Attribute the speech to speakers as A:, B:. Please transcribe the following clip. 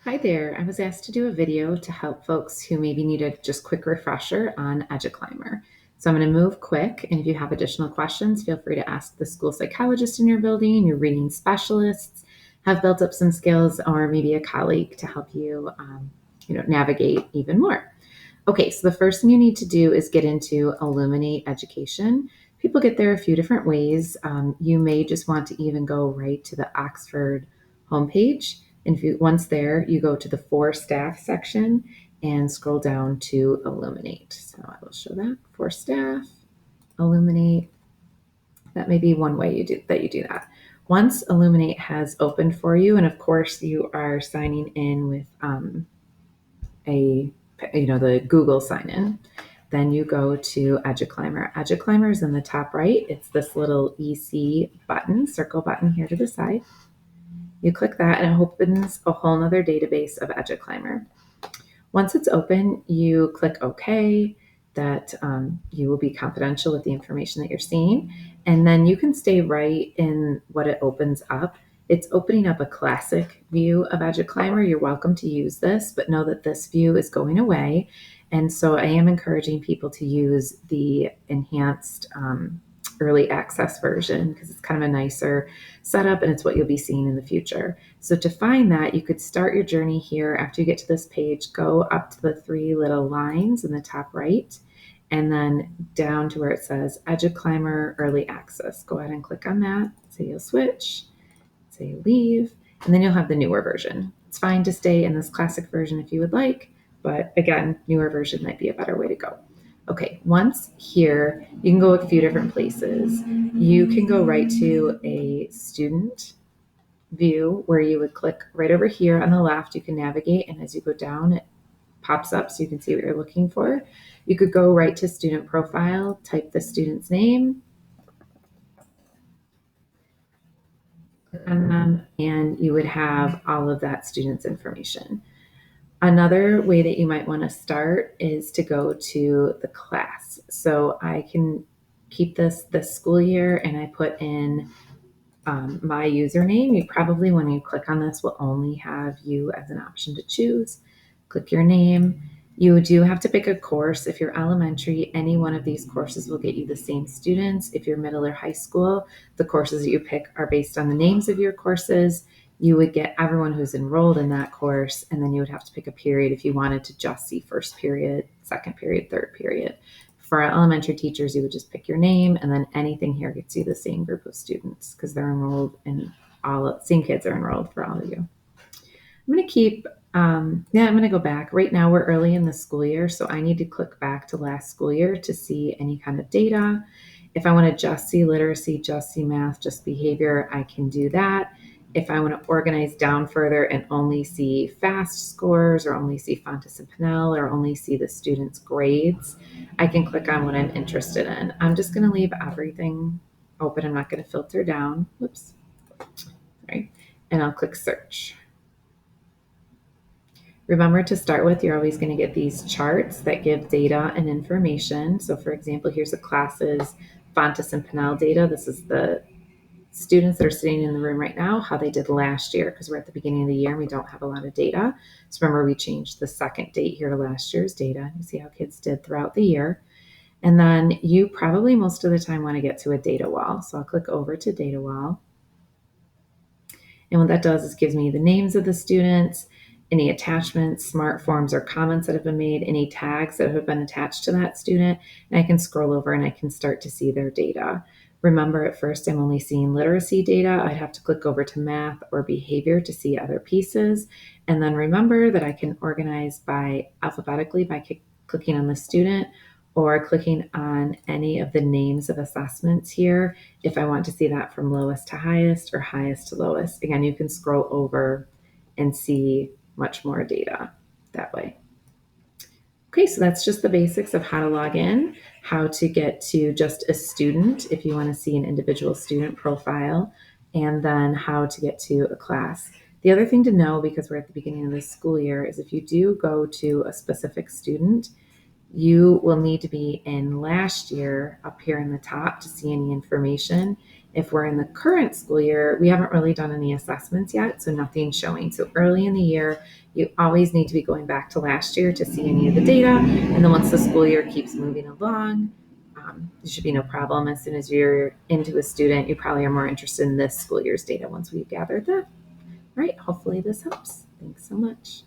A: Hi there. I was asked to do a video to help folks who maybe need a just quick refresher on eduCLIMBER. So I'm going to move quick, and if you have additional questions, feel free to ask the school psychologist in your building. Your reading specialists have built up some skills, or maybe a colleague to help you, navigate even more. Okay, so the first thing you need to do is get into Illuminate Education. People get there a few different ways. You may just want to even go right to the Oxford homepage. And if you once there, you go to the For Staff section and scroll down to Illuminate. So I will show that For Staff, Illuminate. That may be one way you do that. Once Illuminate has opened for you, and of course you are signing in with the Google sign in. Then you go to eduCLIMBER. eduCLIMBER is in the top right. It's this little EC button, circle button here to the side. You click that and it opens a whole nother database of eduCLIMBER. Once it's open, you click OK, that you will be confidential with the information that you're seeing. And then you can stay right in what it opens up. It's opening up a classic view of eduCLIMBER. You're welcome to use this, but know that this view is going away. And so I am encouraging people to use the enhanced early access version because it's kind of a nicer setup and it's what you'll be seeing in the future. So to find that, you could start your journey here. After you get to this page, go up to the three little lines in the top right, and then down to where it says eduCLIMBER Early Access. Go ahead and click on that. Say you'll switch, say leave, and then you'll have the newer version. It's fine to stay in this classic version if you would like, but again, newer version might be a better way to go. Okay, once here, you can go a few different places. You can go right to a student view where you would click right over here on the left. You can navigate, and as you go down, it pops up so you can see what you're looking for. You could go right to student profile, type the student's name, and you would have all of that student's information. Another way that you might want to start is to go to the class. So I can keep this school year, and I put in my username. You probably, when you click on this, will only have you as an option to choose. Click your name. You do have to pick a course. If you're elementary, any one of these courses will get you the same students. If you're middle or high school, the courses that you pick are based on the names of your courses. You would get everyone who's enrolled in that course, and then you would have to pick a period if you wanted to just see first period, second period, third period. For elementary teachers, you would just pick your name, and then anything here gets you the same group of students because they're enrolled in same kids are enrolled for all of you. I'm going to keep, I'm going to go back. Right now, we're early in the school year, so I need to click back to last school year to see any kind of data. If I want to just see literacy, just see math, just behavior, I can do that. If I want to organize down further and only see FAST scores or only see Fontes and Pinnell or only see the students' grades, I can click on what I'm interested in. I'm just going to leave everything open. I'm not going to filter down. Whoops. Sorry. And I'll click search. Remember, to start with, you're always going to get these charts that give data and information. So for example, here's a class's Fontes and Pinnell data. This is the students that are sitting in the room right now, how they did last year, because we're at the beginning of the year and we don't have a lot of data. So remember, we changed the second date here to last year's data. You see how kids did throughout the year. And then you probably most of the time want to get to a data wall. So I'll click over to data wall. And what that does is gives me the names of the students, any attachments, smart forms or comments that have been made, any tags that have been attached to that student. And I can scroll over and I can start to see their data. Remember, at first I'm only seeing literacy data. I'd have to click over to math or behavior to see other pieces. And then remember that I can organize by alphabetically by clicking on the student or clicking on any of the names of assessments here if I want to see that from lowest to highest or highest to lowest. Again, you can scroll over and see much more data that way. Okay, so that's just the basics of how to log in, how to get to just a student if you want to see an individual student profile, and then how to get to a class. The other thing to know, because we're at the beginning of the school year, is if you do go to a specific student, you will need to be in last year up here in the top to see any information. If we're in the current school year, we haven't really done any assessments yet, so nothing's showing. So early in the year, you always need to be going back to last year to see any of the data. And then once the school year keeps moving along, there should be no problem. As soon as you're into a student, you probably are more interested in this school year's data once we've gathered that. All right, hopefully this helps. Thanks so much.